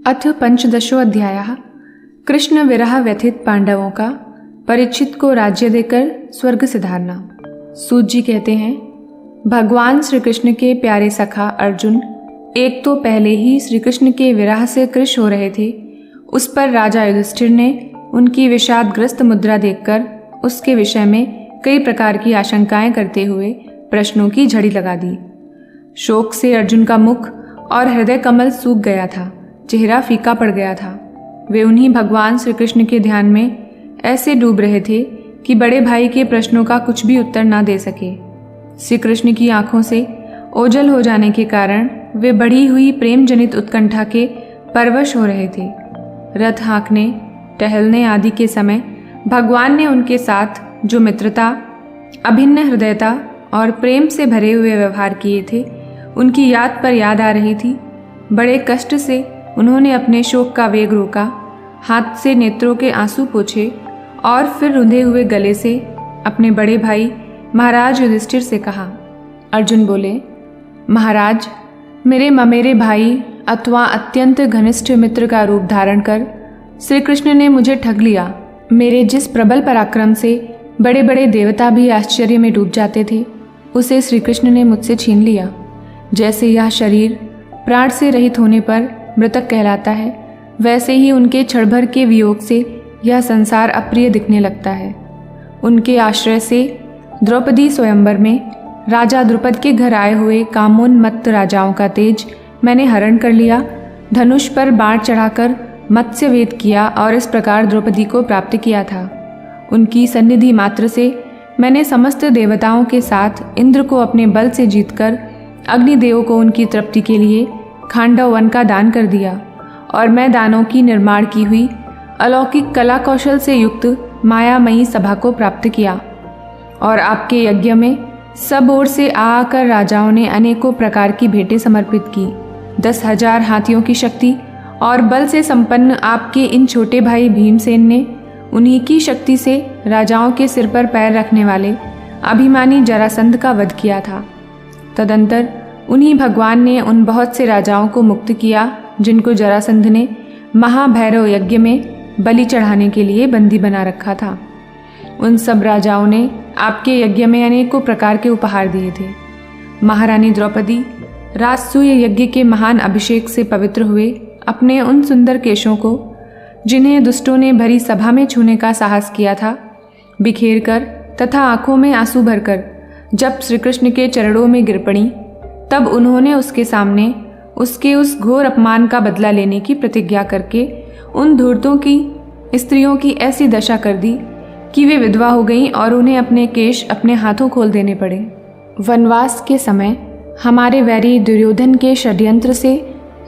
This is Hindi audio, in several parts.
अथ पंचदशो अध्यायः। कृष्ण विरह व्यथित पांडवों का परीक्षित को राज्य देकर स्वर्ग सिधारना। सूत जी कहते हैं, भगवान श्री कृष्ण के प्यारे सखा अर्जुन एक तो पहले ही श्री कृष्ण के विरह से कृश हो रहे थे, उस पर राजा युधिष्ठिर ने उनकी विषादग्रस्त मुद्रा देखकर उसके विषय में कई प्रकार की आशंकाएं करते हुए प्रश्नों की झड़ी लगा दी। शोक से अर्जुन का मुख और हृदय कमल सूख गया था, चेहरा फीका पड़ गया था। वे उन्हीं भगवान श्री कृष्ण के ध्यान में ऐसे डूब रहे थे कि बड़े भाई के प्रश्नों का कुछ भी उत्तर ना दे सके। श्री कृष्ण की आंखों से ओझल हो जाने के कारण वे बढ़ी हुई प्रेम जनित उत्कंठा के परवश हो रहे थे। रथ हाँकने, टहलने आदि के समय भगवान ने उनके साथ जो मित्रता, अभिन्न हृदयता और प्रेम से भरे हुए व्यवहार किए थे, उनकी याद पर याद आ रही थी। बड़े कष्ट से उन्होंने अपने शोक का वेग रोका, हाथ से नेत्रों के आंसू पोंछे और फिर रुंधे हुए गले से अपने बड़े भाई महाराज युधिष्ठिर से कहा। अर्जुन बोले, महाराज, मेरे ममेरे भाई अथवा अत्यंत घनिष्ठ मित्र का रूप धारण कर श्री कृष्ण ने मुझे ठग लिया। मेरे जिस प्रबल पराक्रम से बड़े बड़े देवता भी आश्चर्य में डूब जाते थे, उसे श्री कृष्ण ने मुझसे छीन लिया। जैसे यह शरीर प्राण से रहित होने पर मृतक कहलाता है, वैसे ही उनके क्षण भर के वियोग से यह संसार अप्रिय दिखने लगता है। उनके आश्रय से द्रौपदी स्वयंवर में राजा द्रुपद के घर आए हुए कामोन्मत्त राजाओं का तेज मैंने हरण कर लिया, धनुष पर बाण चढ़ाकर मत्स्यवेद किया और इस प्रकार द्रौपदी को प्राप्त किया था। उनकी सन्निधि मात्र से मैंने समस्त देवताओं के साथ इंद्र को अपने बल से जीतकर अग्निदेव को उनकी तृप्ति के लिए खांडव वन का दान कर दिया और मैं दानों की निर्माण की हुई अलौकिक कला कौशल से युक्त मायामयी सभा को प्राप्त किया। और आपके यज्ञ में सब ओर से आकर राजाओं ने अनेकों प्रकार की भेंटें समर्पित की। 10,000 हाथियों की शक्ति और बल से संपन्न आपके इन छोटे भाई भीमसेन ने उन्हीं की शक्ति से राजाओं के सिर पर पैर रखने वाले अभिमानी जरासंध का वध किया था। तदंतर उन्हीं भगवान ने उन बहुत से राजाओं को मुक्त किया जिनको जरासंध ने महाभैरव यज्ञ में बलि चढ़ाने के लिए बंदी बना रखा था। उन सब राजाओं ने आपके यज्ञ में अनेकों प्रकार के उपहार दिए थे। महारानी द्रौपदी राजसूय यज्ञ के महान अभिषेक से पवित्र हुए अपने उन सुंदर केशों को, जिन्हें दुष्टों ने भरी सभा में छूने का साहस किया था, बिखेर कर तथा आंखों में आंसू भरकर जब श्री कृष्ण के चरणों में गिर पड़ी, तब उन्होंने उसके सामने उसके उस घोर अपमान का बदला लेने की प्रतिज्ञा करके उन धूर्तों की स्त्रियों की ऐसी दशा कर दी कि वे विधवा हो गईं और उन्हें अपने केश अपने हाथों खोल देने पड़े। वनवास के समय हमारे वैरी दुर्योधन के षड्यंत्र से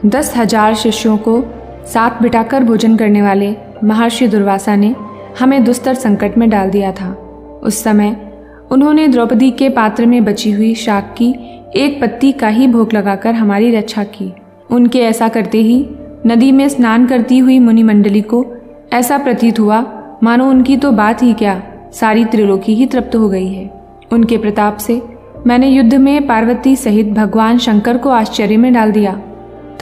10,000 शिष्यों को साथ बिठाकर भोजन करने वाले महर्षि दुर्वासा ने हमें दुस्तर संकट में डाल दिया था। उस समय उन्होंने द्रौपदी के पात्र में बची हुई शाक की एक पत्ती का ही भोग लगाकर हमारी रक्षा की। उनके ऐसा करते ही नदी में स्नान करती हुई मुनि मंडली को ऐसा प्रतीत हुआ मानो उनकी तो बात ही क्या, सारी त्रिलोकी ही तृप्त हो गई है। उनके प्रताप से मैंने युद्ध में पार्वती सहित भगवान शंकर को आश्चर्य में डाल दिया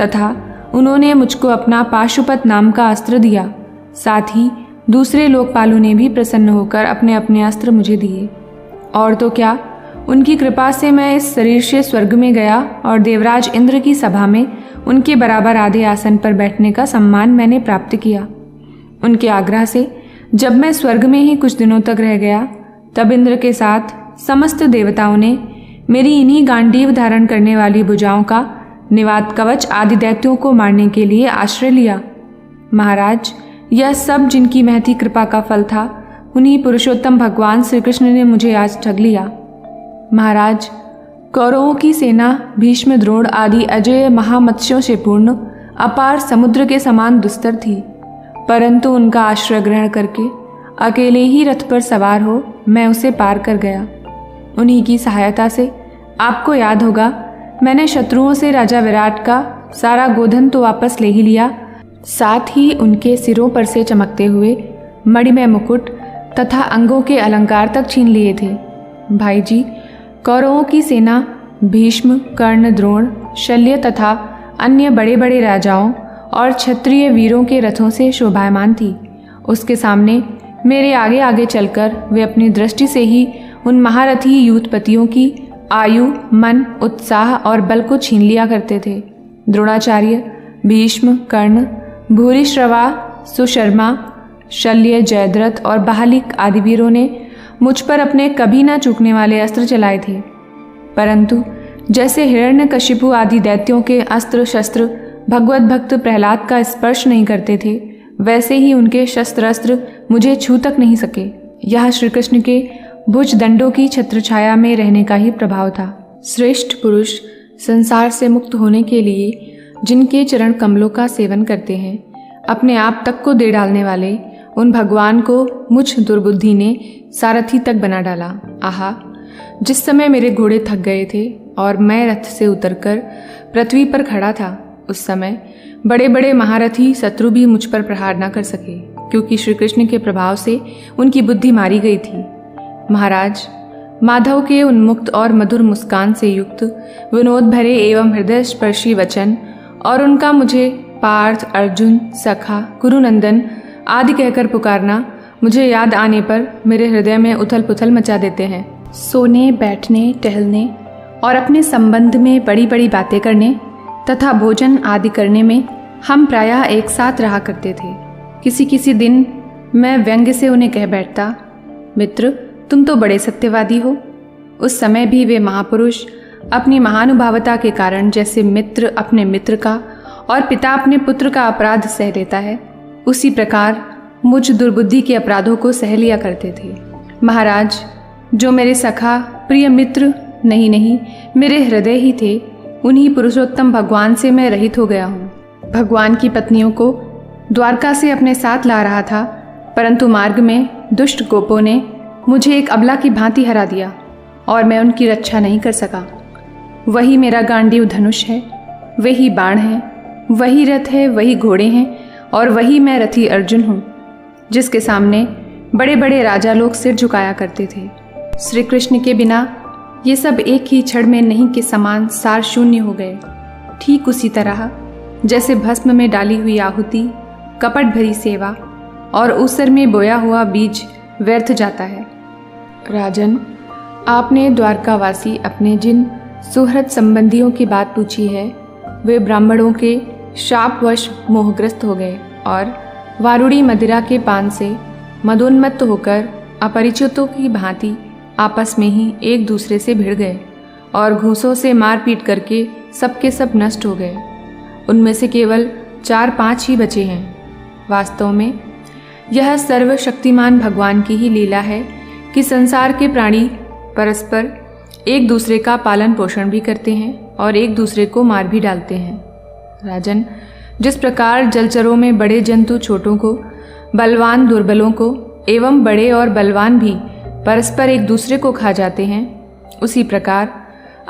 तथा उन्होंने मुझको अपना पाशुपत नाम का अस्त्र दिया। साथ ही दूसरे लोकपालों ने भी प्रसन्न होकर अपने अपने अस्त्र मुझे दिए। और तो क्या, उनकी कृपा से मैं इस शरीर से स्वर्ग में गया और देवराज इंद्र की सभा में उनके बराबर आधे आसन पर बैठने का सम्मान मैंने प्राप्त किया। उनके आग्रह से जब मैं स्वर्ग में ही कुछ दिनों तक रह गया, तब इंद्र के साथ समस्त देवताओं ने मेरी इन्हीं गांडीव धारण करने वाली भुजाओं का निवात कवच आदि दैत्यों को मारने के लिए आश्रय लिया। महाराज, यह सब जिनकी महती कृपा का फल था, उन्हीं पुरुषोत्तम भगवान श्री कृष्ण ने मुझे आज ठग लिया। महाराज, कौरवों की सेना भीष्म, द्रोण आदि अजय महामत्स्यों से पूर्ण अपार समुद्र के समान दुस्तर थी, परंतु उनका आश्रय ग्रहण करके अकेले ही रथ पर सवार हो मैं उसे पार कर गया। उन्हीं की सहायता से आपको याद होगा, मैंने शत्रुओं से राजा विराट का सारा गोधन तो वापस ले ही लिया, साथ ही उनके सिरों पर से चमकते हुए मणिमय मुकुट तथा अंगों के अलंकार तक छीन लिए थे। भाई जी, कौरवों की सेना भीष्म, कर्ण, द्रोण, शल्य तथा अन्य बड़े बड़े राजाओं और क्षत्रिय वीरों के रथों से शोभायमान थी। उसके सामने मेरे आगे आगे चलकर वे अपनी दृष्टि से ही उन महारथी यूथपतियों की आयु, मन, उत्साह और बल को छीन लिया करते थे। द्रोणाचार्य, भीष्म, कर्ण, भूरिश्रवा, सुशर्मा, शल्य, जयद्रथ और बाहलिक आदि वीरों ने मुझ पर अपने कभी ना चूकने वाले अस्त्र चलाए थे, परंतु जैसे हिरण्यकशिपु आदि दैत्यों के अस्त्र शस्त्र भगवत भक्त प्रहलाद का स्पर्श नहीं करते थे, वैसे ही उनके शस्त्र अस्त्र मुझे छू तक नहीं सके। यह श्री कृष्ण के भुज दंडों की छत्रछाया में रहने का ही प्रभाव था। श्रेष्ठ पुरुष संसार से मुक्त होने के लिए जिनके चरण कमलों का सेवन करते हैं, अपने आप तक को दे डालने वाले उन भगवान को मुझ दुर्बुद्धि ने सारथी तक बना डाला। आहा, जिस समय मेरे घोड़े थक गए थे और मैं रथ से उतरकर पृथ्वी पर खड़ा था, उस समय बड़े बड़े महारथी शत्रु भी मुझ पर प्रहार न कर सके, क्योंकि श्री कृष्ण के प्रभाव से उनकी बुद्धि मारी गई थी। महाराज, माधव के उन्मुक्त और मधुर मुस्कान से युक्त विनोद भरे एवं हृदय स्पर्शी वचन और उनका मुझे पार्थ, अर्जुन, सखा, कुरुनंदन आदि कहकर पुकारना मुझे याद आने पर मेरे हृदय में उथल पुथल मचा देते हैं। सोने, बैठने, टहलने और अपने संबंध में बड़ी बड़ी बातें करने तथा भोजन आदि करने में हम प्रायः एक साथ रहा करते थे। किसी किसी दिन मैं व्यंग्य से उन्हें कह बैठता, मित्र, तुम तो बड़े सत्यवादी हो। उस समय भी वे महापुरुष अपनी महानुभावता के कारण जैसे मित्र अपने मित्र का और पिता अपने पुत्र का अपराध सह लेता है, उसी प्रकार मुझ दुर्बुद्धि के अपराधों को सह लिया करते थे। महाराज, जो मेरे सखा प्रिय मित्र नहीं मेरे हृदय ही थे, उन्हीं पुरुषोत्तम भगवान से मैं रहित हो गया हूँ। भगवान की पत्नियों को द्वारका से अपने साथ ला रहा था, परंतु मार्ग में दुष्ट गोपों ने मुझे एक अबला की भांति हरा दिया और मैं उनकी रक्षा नहीं कर सका। वही मेरा गांडीव धनुष है, वही बाण है, वही रथ है, वही घोड़े हैं और वही मैं रथी अर्जुन हूँ, जिसके सामने बड़े बड़े राजा लोग सिर झुकाया करते थे। श्री कृष्ण के बिना ये सब एक ही क्षण में नहीं के समान सार शून्य हो गए। ठीक उसी तरह जैसे भस्म में डाली हुई आहुति, कपट भरी सेवा और ऊसर में बोया हुआ बीज व्यर्थ जाता है। राजन, आपने द्वारकावासी अपने जिन सुहृद संबंधियों की बात पूछी है, वे ब्राह्मणों के शापवश मोहग्रस्त हो गए और वारुड़ी मदिरा के पान से मदोन्मत्त होकर अपरिचितों की भांति आपस में ही एक दूसरे से भिड़ गए और घूंसों से मारपीट करके सबके सब नष्ट हो गए। उनमें से केवल 4-5 ही बचे हैं। वास्तव में यह सर्वशक्तिमान भगवान की ही लीला है कि संसार के प्राणी परस्पर एक दूसरे का पालन पोषण भी करते हैं और एक दूसरे को मार भी डालते हैं। राजन, जिस प्रकार जलचरों में बड़े जंतु छोटों को, बलवान दुर्बलों को एवं बड़े और बलवान भी परस्पर एक दूसरे को खा जाते हैं, उसी प्रकार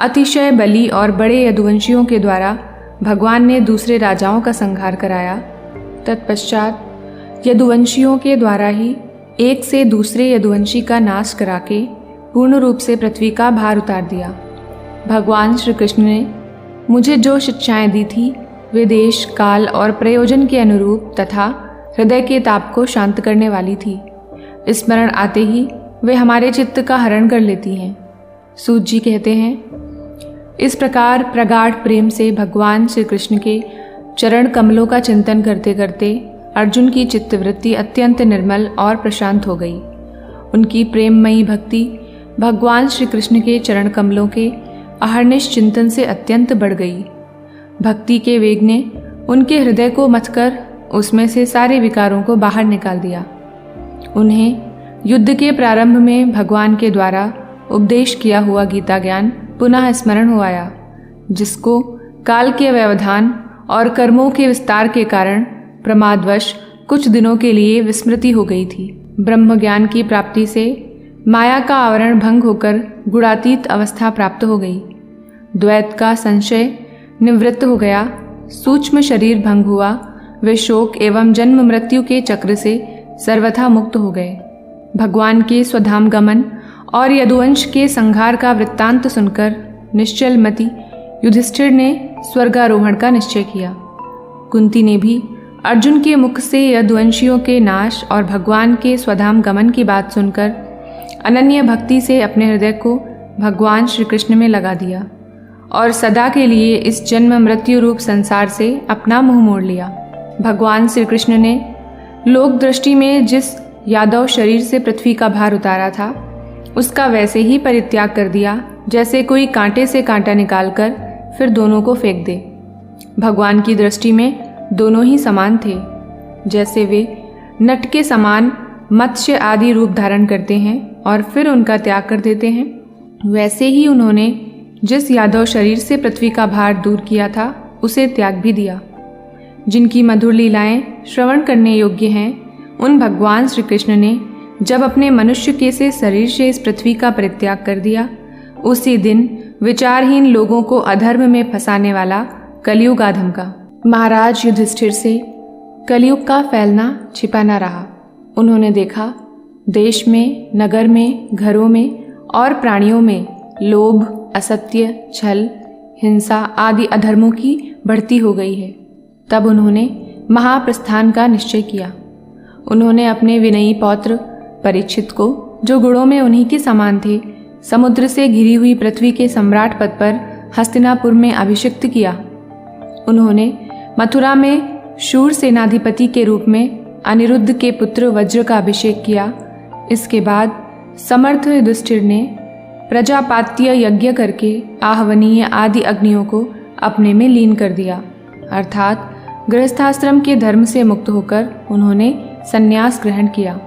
अतिशय बली और बड़े यदुवंशियों के द्वारा भगवान ने दूसरे राजाओं का संहार कराया। तत्पश्चात यदुवंशियों के द्वारा ही एक से दूसरे यदुवंशी का नाश करा के पूर्ण रूप से पृथ्वी का भार उतार दिया। भगवान श्री कृष्ण ने मुझे जो शिक्षाएं दी थी, वे देश, काल और प्रयोजन के अनुरूप तथा हृदय के ताप को शांत करने वाली थी। स्मरण आते ही वे हमारे चित्त का हरण कर लेती हैं। सूत जी कहते हैं, इस प्रकार प्रगाढ़ प्रेम से भगवान श्री कृष्ण के चरण कमलों का चिंतन करते करते अर्जुन की चित्तवृत्ति अत्यंत निर्मल और प्रशांत हो गई। उनकी प्रेममयी भक्ति भगवान श्री कृष्ण के चरण कमलों के अहर्निश चिंतन से अत्यंत बढ़ गई। भक्ति के वेग ने उनके हृदय को मथकर उसमें से सारे विकारों को बाहर निकाल दिया। उन्हें युद्ध के प्रारंभ में भगवान के द्वारा उपदेश किया हुआ गीता ज्ञान पुनः स्मरण हो आया, जिसको काल के व्यवधान और कर्मों के विस्तार के कारण प्रमादवश कुछ दिनों के लिए विस्मृति हो गई थी। ब्रह्म ज्ञान की प्राप्ति से माया का आवरण भंग होकर गुणातीत अवस्था प्राप्त हो गई। द्वैत का संशय निवृत्त हो गया, सूक्ष्म शरीर भंग हुआ, वे शोक एवं जन्म मृत्यु के चक्र से सर्वथा मुक्त हो गए। भगवान के स्वधाम गमन और यदुवंश के संहार का वृत्तांत सुनकर निश्चल मति युधिष्ठिर ने स्वर्गारोहण का निश्चय किया। कुंती ने भी अर्जुन के मुख से यदुवंशियों के नाश और भगवान के स्वधाम गमन की बात सुनकर अनन्य भक्ति से अपने हृदय को भगवान श्री कृष्ण में लगा दिया और सदा के लिए इस जन्म मृत्यु रूप संसार से अपना मुंह मोड़ लिया। भगवान श्री कृष्ण ने लोक दृष्टि में जिस यादव शरीर से पृथ्वी का भार उतारा था उसका वैसे ही परित्याग कर दिया जैसे कोई कांटे से कांटा निकालकर फिर दोनों को फेंक दे। भगवान की दृष्टि में दोनों ही समान थे। जैसे वे नट के समान मत्स्य आदि रूप धारण करते हैं और फिर उनका त्याग कर देते हैं, वैसे ही उन्होंने जिस यादव शरीर से पृथ्वी का भार दूर किया था उसे त्याग भी दिया। जिनकी मधुर लीलाएं श्रवण करने योग्य हैं, उन भगवान श्री कृष्ण ने जब अपने मनुष्य के से शरीर से इस पृथ्वी का परित्याग कर दिया, उसी दिन विचारहीन लोगों को अधर्म में फंसाने वाला कलयुग आ धमका। महाराज युधिष्ठिर से कलयुग का फैलना छिपा न रहा। उन्होंने देखा देश में, नगर में, घरों में और प्राणियों में लोभ, असत्य, छल, हिंसा आदि अधर्मों की बढ़ती हो गई है। तब उन्होंने महाप्रस्थान का निश्चय किया। उन्होंने अपने विनयी पौत्र परीक्षित को, जो गुणों में उन्हीं के समान थे, समुद्र से घिरी हुई पृथ्वी के सम्राट पद पर हस्तिनापुर में अभिषिक्त किया। उन्होंने मथुरा में शूर सेनाधिपति के रूप में अनिरुद्ध के पुत्र वज्र का अभिषेक किया। इसके बाद समर्थ युधिष्ठिर ने प्रजापात्य यज्ञ करके आहवनीय आदि अग्नियों को अपने में लीन कर दिया, अर्थात गृहस्थाश्रम के धर्म से मुक्त होकर उन्होंने संन्यास ग्रहण किया।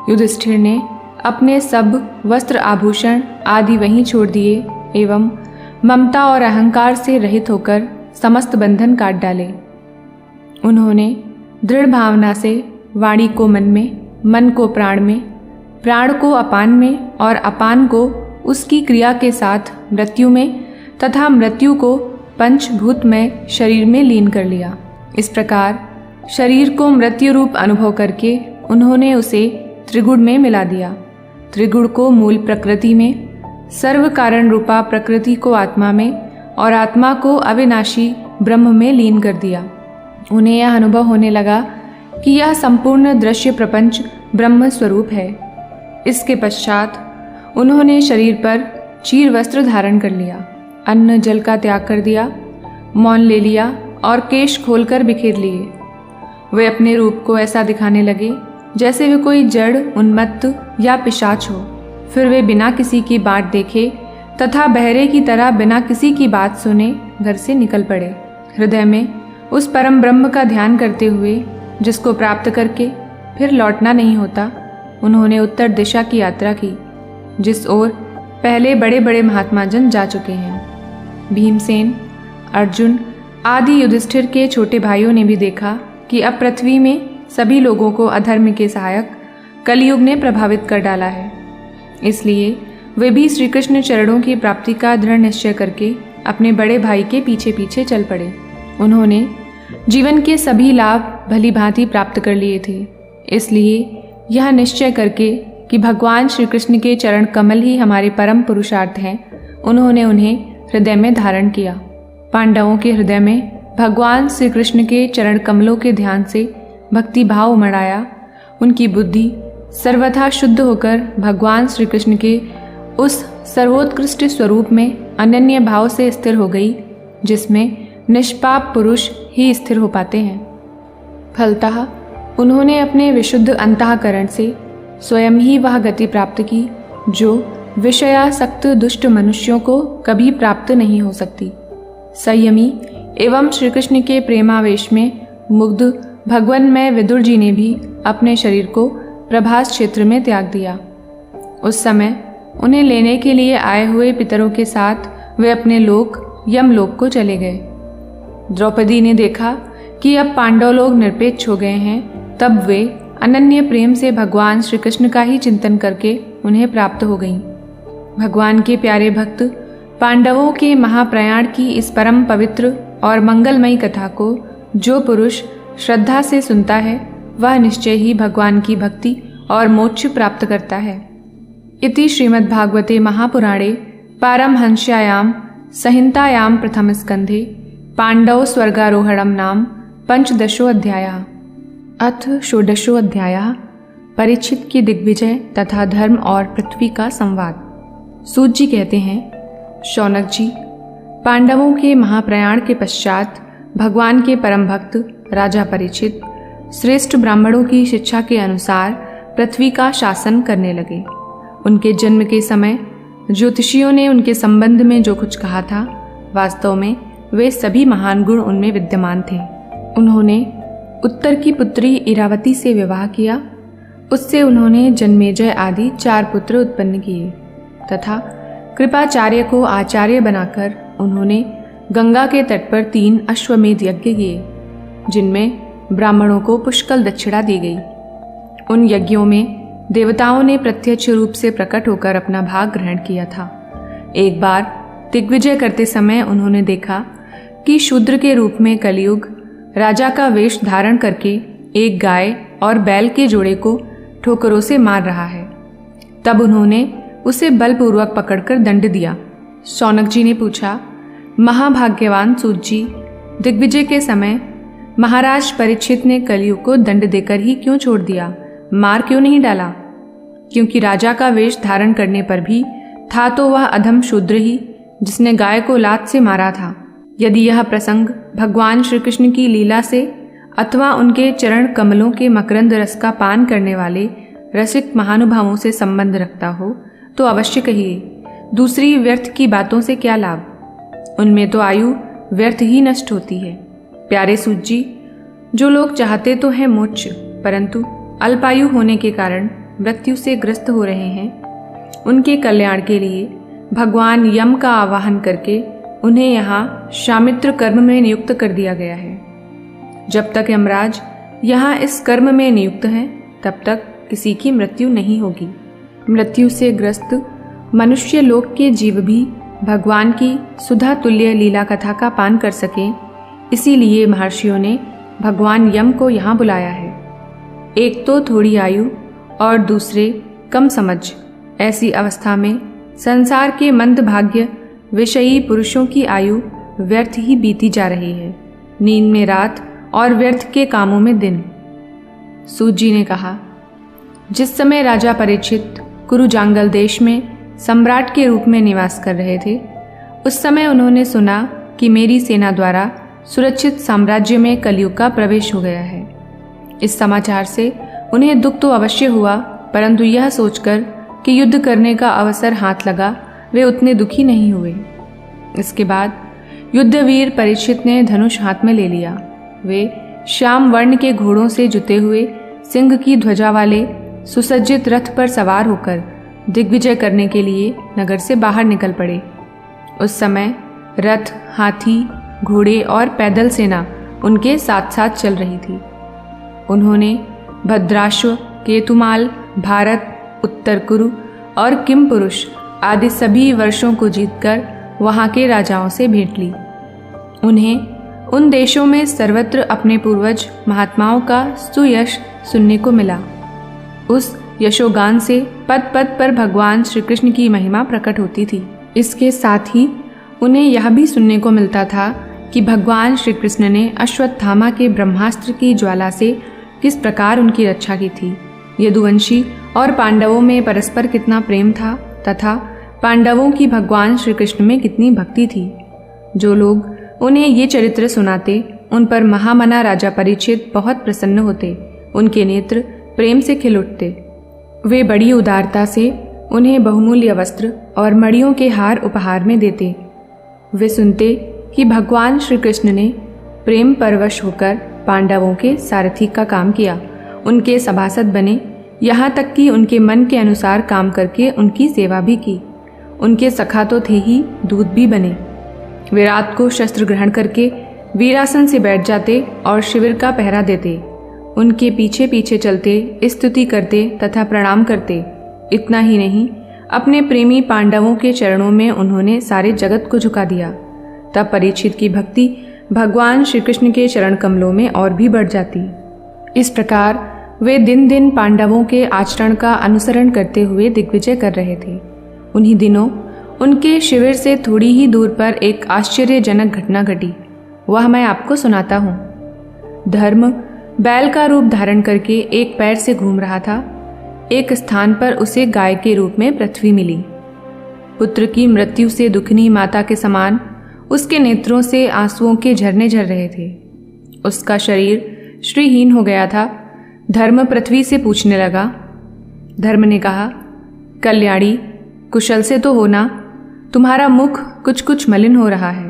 युधिष्ठिर ने अपने सब वस्त्र आभूषण आदि वहीं छोड़ दिए एवं ममता और अहंकार से रहित होकर समस्त बंधन काट डाले। उन्होंने दृढ़ भावना से वाणी को मन में, मन को प्राण में, प्राण को अपान में और अपान को उसकी क्रिया के साथ मृत्यु में तथा मृत्यु को पंचभूत में शरीर में लीन कर लिया। इस प्रकार शरीर को मृत्यु रूप अनुभव करके उन्होंने उसे त्रिगुण में मिला दिया। त्रिगुण को मूल प्रकृति में, सर्व कारण रूपा प्रकृति को आत्मा में और आत्मा को अविनाशी ब्रह्म में लीन कर दिया। उन्हें यह अनुभव होने लगा कि यह संपूर्ण दृश्य प्रपंच ब्रह्म स्वरूप है। इसके पश्चात उन्होंने शरीर पर चीर वस्त्र धारण कर लिया, अन्न जल का त्याग कर दिया, मौन ले लिया और केश खोलकर बिखेर लिए। वे अपने रूप को ऐसा दिखाने लगे जैसे वे कोई जड़, उन्मत्त या पिशाच हो। फिर वे बिना किसी की बाट देखे तथा बहरे की तरह बिना किसी की बात सुने घर से निकल पड़े। हृदय में उस परम ब्रह्म का ध्यान करते हुए, जिसको प्राप्त करके फिर लौटना नहीं होता, उन्होंने उत्तर दिशा की यात्रा की, जिस ओर पहले बड़े बड़े महात्मा जन जा चुके हैं। भीमसेन, अर्जुन आदि युधिष्ठिर के छोटे भाइयों ने भी देखा कि अब पृथ्वी में सभी लोगों को अधर्म के सहायक कलयुग ने प्रभावित कर डाला है। इसलिए वे भी श्री कृष्ण चरणों की प्राप्ति का दृढ़ निश्चय करके अपने बड़े भाई के पीछे पीछे चल पड़े। उन्होंने जीवन के सभी लाभ भली भांति प्राप्त कर लिए थे। इसलिए यह निश्चय करके कि भगवान श्री कृष्ण के चरण कमल ही हमारे परम पुरुषार्थ हैं, उन्होंने उन्हें हृदय में धारण किया। पांडवों के हृदय में भगवान श्री कृष्ण के चरण कमलों के ध्यान से भक्ति भाव उमड़ आया। उनकी बुद्धि सर्वथा शुद्ध होकर भगवान श्री कृष्ण के उस सर्वोत्कृष्ट स्वरूप में अनन्य भाव से स्थिर हो गई, जिसमें निष्पाप पुरुष ही स्थिर हो पाते हैं। फलतः उन्होंने अपने विशुद्ध अंतःकरण से स्वयं ही वह गति प्राप्त की जो विषयासक्त दुष्ट मनुष्यों को कभी प्राप्त नहीं हो सकती। संयमी एवं श्री कृष्ण के प्रेमावेश में मुग्ध भगवन्मय विदुर जी ने भी अपने शरीर को प्रभास क्षेत्र में त्याग दिया। उस समय उन्हें लेने के लिए आए हुए पितरों के साथ वे अपने लोक यमलोक को चले गए। द्रौपदी ने देखा कि अब पांडव लोग निरपेक्ष हो गए हैं, तब वे अनन्य प्रेम से भगवान श्री कृष्ण का ही चिंतन करके उन्हें प्राप्त हो गईं। भगवान के प्यारे भक्त पांडवों के महाप्रयाण की इस परम पवित्र और मंगलमयी कथा को जो पुरुष श्रद्धा से सुनता है, वह निश्चय ही भगवान की भक्ति और मोक्ष प्राप्त करता है। इति श्रीमद्भागवते महापुराणे पारमहंस्यायां संहितायां प्रथम स्कंधे पांडव स्वर्गारोहणम नाम पंचदशोऽध्यायः। अथ षोडशोऽध्यायः। परीक्षित की दिग्विजय तथा धर्म और पृथ्वी का संवाद। सूत जी कहते हैं, शौनक जी, पांडवों के महाप्रयाण के पश्चात भगवान के परम भक्त राजा परीक्षित श्रेष्ठ ब्राह्मणों की शिक्षा के अनुसार पृथ्वी का शासन करने लगे। उनके जन्म के समय ज्योतिषियों ने उनके संबंध में जो कुछ कहा था, वास्तव में वे सभी महान गुण उनमें विद्यमान थे। उन्होंने उत्तर की पुत्री इरावती से विवाह किया। उससे उन्होंने जन्मेजय आदि 4 पुत्र उत्पन्न किए तथा कृपाचार्य को आचार्य बनाकर उन्होंने गंगा के तट पर 3 अश्वमेध यज्ञ किए, जिनमें ब्राह्मणों को पुष्कल दक्षिणा दी गई। उन यज्ञों में देवताओं ने प्रत्यक्ष रूप से प्रकट होकर अपना भाग ग्रहण किया था। एक बार दिग्विजय करते समय उन्होंने देखा कि शूद्र के रूप में कलियुग राजा का वेश धारण करके एक गाय और बैल के जोड़े को ठोकरों से मार रहा है। तब उन्होंने उसे बलपूर्वक पकड़कर दंड दिया। शौनक जी ने पूछा, महाभाग्यवान सूत जी, दिग्विजय के समय महाराज परीक्षित ने कलियुग को दंड देकर ही क्यों छोड़ दिया, मार क्यों नहीं डाला? क्योंकि राजा का वेश धारण करने पर भी था तो वह अधम शूद्र ही जिसने गाय को लात से मारा था। यदि यह प्रसंग भगवान श्री कृष्ण की लीला से अथवा उनके चरण कमलों के मकरंद रस का पान करने वाले रसिक महानुभावों से संबंध रखता हो तो अवश्य कहिए। दूसरी व्यर्थ की बातों से क्या लाभ? उनमें तो आयु व्यर्थ ही नष्ट होती है। प्यारे सूत जी, जो लोग चाहते तो हैं मोक्ष, परंतु अल्पायु होने के कारण मृत्यु से ग्रस्त हो रहे हैं, उनके कल्याण के लिए भगवान यम का आवाहन करके उन्हें यहाँ शामित्र कर्म में नियुक्त कर दिया गया है। जब तक यमराज यहाँ इस कर्म में नियुक्त हैं, तब तक किसी की मृत्यु नहीं होगी। मृत्यु से ग्रस्त मनुष्य लोक के जीव भी भगवान की सुधा तुल्य लीला कथा का पान कर सकें, इसीलिए महर्षियों ने भगवान यम को यहाँ बुलाया है। एक तो थोड़ी आयु और दूसरे कम समझ, ऐसी अवस्था में संसार के मंद भाग्य विषयी पुरुषों की आयु व्यर्थ ही बीती जा रही है, नींद में रात और व्यर्थ के कामों में दिन। सूत जी ने कहा, जिस समय राजा परीक्षित कुरुजांगल देश में सम्राट के रूप में निवास कर रहे थे, उस समय उन्होंने सुना कि मेरी सेना द्वारा सुरक्षित साम्राज्य में कलयुग का प्रवेश हो गया है। इस समाचार से उन्हें दुख तो अवश्य हुआ, परंतु यह सोचकर कि युद्ध करने का अवसर हाथ लगा, वे उतने दुखी नहीं हुए। इसके बाद युद्धवीर परीक्षित ने धनुष हाथ में ले लिया। वे श्याम वर्ण के घोड़ों से जुते हुए सिंह की ध्वजा वाले सुसज्जित रथ पर सवार होकर दिग्विजय करने के लिए नगर से बाहर निकल पड़े। उस समय रथ, हाथी, घोड़े और पैदल सेना उनके साथ साथ चल रही थी। उन्होंने भद्राश्व, केतुमाल, भारत, उत्तर कुरु और किम पुरुष आदि सभी वर्षों को जीतकर वहां के राजाओं से भेंट ली। उन्हें उन देशों में सर्वत्र अपने पूर्वज महात्माओं का सुयश सुनने को मिला। उस यशोगान से पद पद पर भगवान श्री कृष्ण की महिमा प्रकट होती थी। इसके साथ ही उन्हें यह भी सुनने को मिलता था कि भगवान श्री कृष्ण ने अश्वत्थामा के ब्रह्मास्त्र की ज्वाला से किस प्रकार उनकी रक्षा की थी। यदुवंशी और पांडवों में परस्पर कितना प्रेम था तथा पांडवों की भगवान श्री कृष्ण में कितनी भक्ति थी। जो लोग उन्हें ये चरित्र सुनाते, उन पर महामना राजा परीक्षित बहुत प्रसन्न होते, उनके नेत्र प्रेम से खिल उठते। वे बड़ी उदारता से उन्हें बहुमूल्य वस्त्र और मणियों के हार उपहार में देते। वे सुनते कि भगवान श्री कृष्ण ने प्रेम परवश होकर पांडवों के सारथी का काम किया, उनके सभासद बने, यहाँ तक कि उनके मन के अनुसार काम करके उनकी सेवा भी की। उनके सखा तो थे ही, दूत भी बने। वे रात को शस्त्र ग्रहण करके वीरासन से बैठ जाते और शिविर का पहरा देते। उनके पीछे पीछे चलते, स्तुति करते तथा प्रणाम करते। इतना ही नहीं, अपने प्रेमी पांडवों के चरणों में उन्होंने सारे जगत को झुका दिया। तब परीक्षित की भक्ति भगवान श्री कृष्ण के चरण कमलों में और भी बढ़ जाती। इस प्रकार वे दिन दिन पांडवों के आचरण का अनुसरण करते हुए दिग्विजय कर रहे थे। उन्हीं दिनों उनके शिविर से थोड़ी ही दूर पर एक आश्चर्यजनक घटना घटी। वह मैं आपको सुनाता हूँ। धर्म बैल का रूप धारण करके एक पैर से घूम रहा था। एक स्थान पर उसे गाय के रूप में पृथ्वी मिली। पुत्र की मृत्यु से दुखनी माता के समान उसके नेत्रों से आंसुओं के झरने झर रहे थे। उसका शरीर श्रीहीन हो गया था। धर्म पृथ्वी से पूछने लगा। धर्म ने कहा, कल्याणी, कुशल से तो हो ना? तुम्हारा मुख कुछ कुछ मलिन हो रहा है।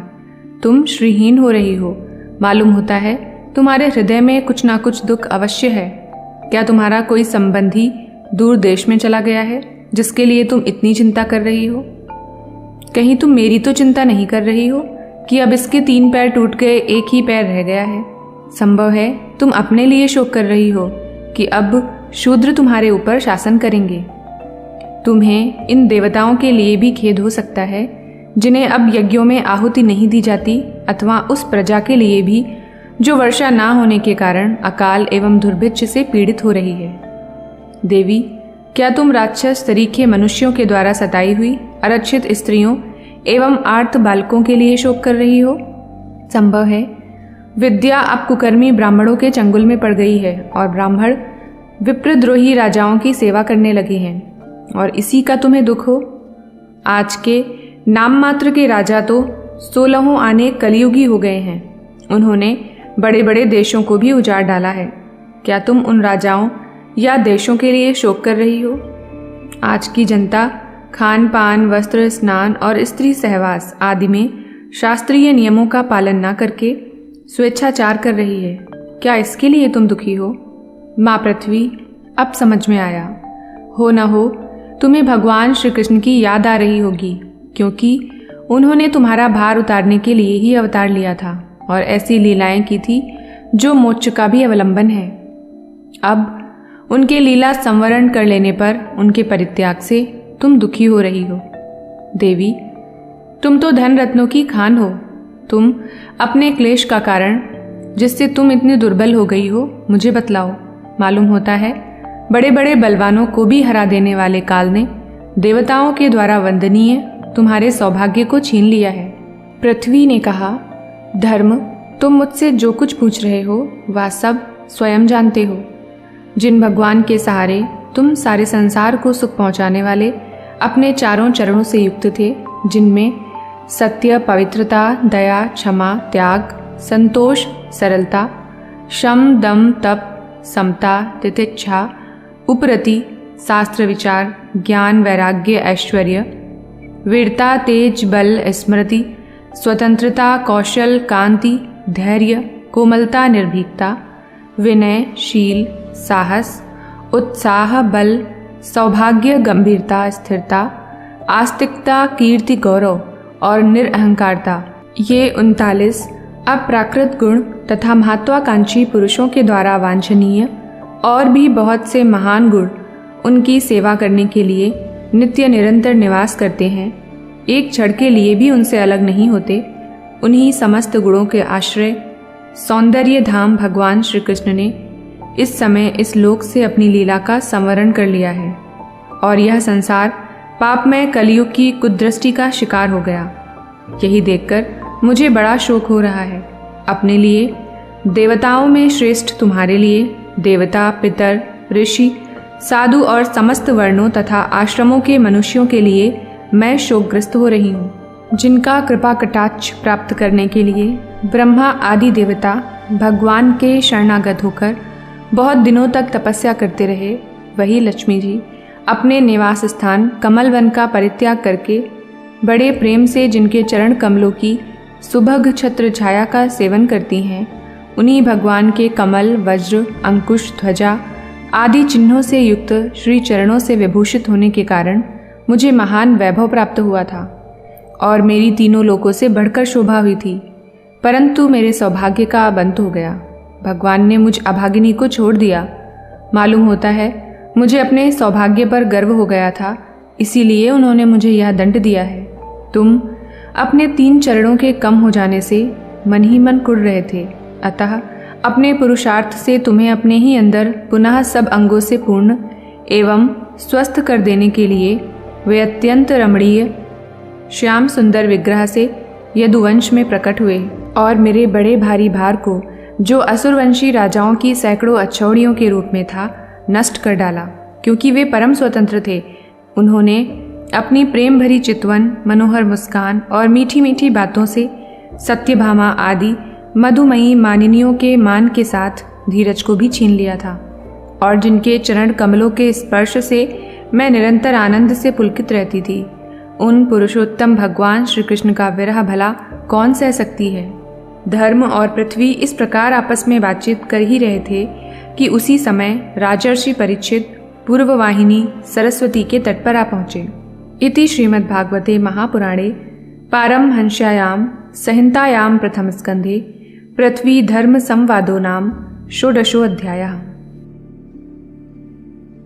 तुम श्रीहीन हो रही हो। मालूम होता है तुम्हारे हृदय में कुछ ना कुछ दुख अवश्य है। क्या तुम्हारा कोई संबंधी दूर देश में चला गया है जिसके लिए तुम इतनी चिंता कर रही हो? कहीं तुम मेरी तो चिंता नहीं कर रही हो कि अब इसके 3 पैर टूट गए, एक ही पैर रह गया है? संभव है तुम अपने लिए शोक कर रही हो कि अब शूद्र तुम्हारे ऊपर शासन करेंगे। तुम्हें इन देवताओं के लिए भी खेद हो सकता है जिन्हें अब यज्ञों में आहुति नहीं दी जाती, अथवा उस प्रजा के लिए भी जो वर्षा ना होने के कारण अकाल एवं दुर्भिक्ष से पीड़ित हो रही है। देवी, क्या तुम राक्षस तरीके मनुष्यों के द्वारा सताई हुई अरक्षित स्त्रियों एवं आर्त बालकों के लिए शोक कर रही हो? संभव है विद्या अब कुकर्मी ब्राह्मणों के चंगुल में पड़ गई है और ब्राह्मण विप्रद्रोही राजाओं की सेवा करने लगे हैं, और इसी का तुम्हें दुख हो। आज के नाम मात्र के राजा तो 16 आने कलयुगी हो गए हैं। उन्होंने बड़े बड़े देशों को भी उजाड़ डाला है। क्या तुम उन राजाओं या देशों के लिए शोक कर रही हो? आज की जनता खान पान, वस्त्र, स्नान और स्त्री सहवास आदि में शास्त्रीय नियमों का पालन न करके स्वेच्छाचार कर रही है। क्या इसके लिए तुम दुखी हो? माँ पृथ्वी, अब समझ में आया। हो न हो तुम्हें भगवान श्री कृष्ण की याद आ रही होगी, क्योंकि उन्होंने तुम्हारा भार उतारने के लिए ही अवतार लिया था और ऐसी लीलाएं की थी जो मोक्ष का भी अवलंबन है। अब उनके लीला संवरण कर लेने पर उनके परित्याग से तुम दुखी हो रही हो। देवी, तुम तो धन रत्नों की खान हो। तुम अपने क्लेश का कारण जिससे तुम इतनी दुर्बल हो गई हो मुझे बतलाओ। मालूम होता है बड़े बड़े बलवानों को भी हरा देने वाले काल ने देवताओं के द्वारा वंदनीय तुम्हारे सौभाग्य को छीन लिया है। पृथ्वी ने कहा, धर्म, तुम मुझसे जो कुछ पूछ रहे हो वह सब स्वयं जानते हो। जिन भगवान के सहारे तुम सारे संसार को सुख पहुंचाने वाले अपने चारों चरणों से युक्त थे, जिनमें सत्य, पवित्रता, दया, क्षमा, त्याग, संतोष, सरलता, शम, दम, तप, समता, तितिक्षा, उपरति, शास्त्र विचार, ज्ञान, वैराग्य, ऐश्वर्य, वीरता, तेज, बल, स्मृति, स्वतंत्रता, कौशल, कांति, धैर्य, कोमलता, निर्भीकता, विनय, शील, साहस, उत्साह, बल, सौभाग्य, गंभीरता, स्थिरता, आस्तिकता, कीर्ति, गौरव और निरअहंकारता, ये 39 अप्राकृत गुण तथा महत्वाकांक्षी पुरुषों के द्वारा वांछनीय और भी बहुत से महान गुण उनकी सेवा करने के लिए नित्य निरंतर निवास करते हैं। एक क्षण के लिए भी उनसे अलग नहीं होते। उन्हीं समस्त गुणों के आश्रय सौंदर्य धाम भगवान श्री कृष्ण ने इस समय इस लोक से अपनी लीला का संवरण कर लिया है और यह संसार पापमय कलयुग की कुदृष्टि का शिकार हो गया। यही देखकर मुझे बड़ा शोक हो रहा है। अपने लिए, देवताओं में श्रेष्ठ तुम्हारे लिए, देवता, पितर, ऋषि, साधु और समस्त वर्णों तथा आश्रमों के मनुष्यों के लिए मैं शोकग्रस्त हो रही हूँ, जिनका कृपा कटाक्ष प्राप्त करने के लिए ब्रह्मा आदि देवता भगवान के शरणागत होकर बहुत दिनों तक तपस्या करते रहे। वही लक्ष्मी जी अपने निवास स्थान कमल वन का परित्याग करके बड़े प्रेम से जिनके चरण कमलों की सुभग छत्र छाया का सेवन करती हैं, उन्हीं भगवान के कमल, वज्र, अंकुश, ध्वजा आदि चिन्हों से युक्त श्री चरणों से विभूषित होने के कारण मुझे महान वैभव प्राप्त हुआ था और मेरी तीनों लोकों से बढ़कर शोभा हुई थी। परंतु मेरे सौभाग्य का अब अंत हो गया। भगवान ने मुझ अभागिनी को छोड़ दिया। मालूम होता है मुझे अपने सौभाग्य पर गर्व हो गया था, इसीलिए उन्होंने मुझे यह दंड दिया है। तुम अपने 3 चरणों के कम हो जाने से मन ही मन कुढ़ रहे थे, अतः अपने पुरुषार्थ से तुम्हें अपने ही अंदर पुनः सब अंगों से पूर्ण एवं स्वस्थ कर देने के लिए वे अत्यंत रमणीय श्याम सुंदर विग्रह से यदुवंश में प्रकट हुए और मेरे बड़े भारी भार को जो असुरवंशी राजाओं की सैकड़ों अच्छौड़ियों के रूप में था, नष्ट कर डाला। क्योंकि वे परम स्वतंत्र थे, उन्होंने अपनी प्रेम भरी चितवन, मनोहर मुस्कान और मीठी मीठी बातों से सत्यभामा आदि मधुमयी मानिनियों के मान के साथ धीरज को भी छीन लिया था, और जिनके चरण कमलों के स्पर्श से मैं निरंतर आनंद से पुलकित रहती थी, उन पुरुषोत्तम भगवान श्री कृष्ण का विरह भला कौन सह सकती है। धर्म और पृथ्वी इस प्रकार आपस में बातचीत कर ही रहे थे कि उसी समय राजर्षि परीक्षित पूर्ववाहिनी सरस्वती के तट पर आ पहुँचे। इति श्रीमद्भागवते महापुराणे पारमहंस्यायां संहितायां प्रथम स्कंधे पृथ्वी धर्म संवादो नाम षोडशोऽध्यायः।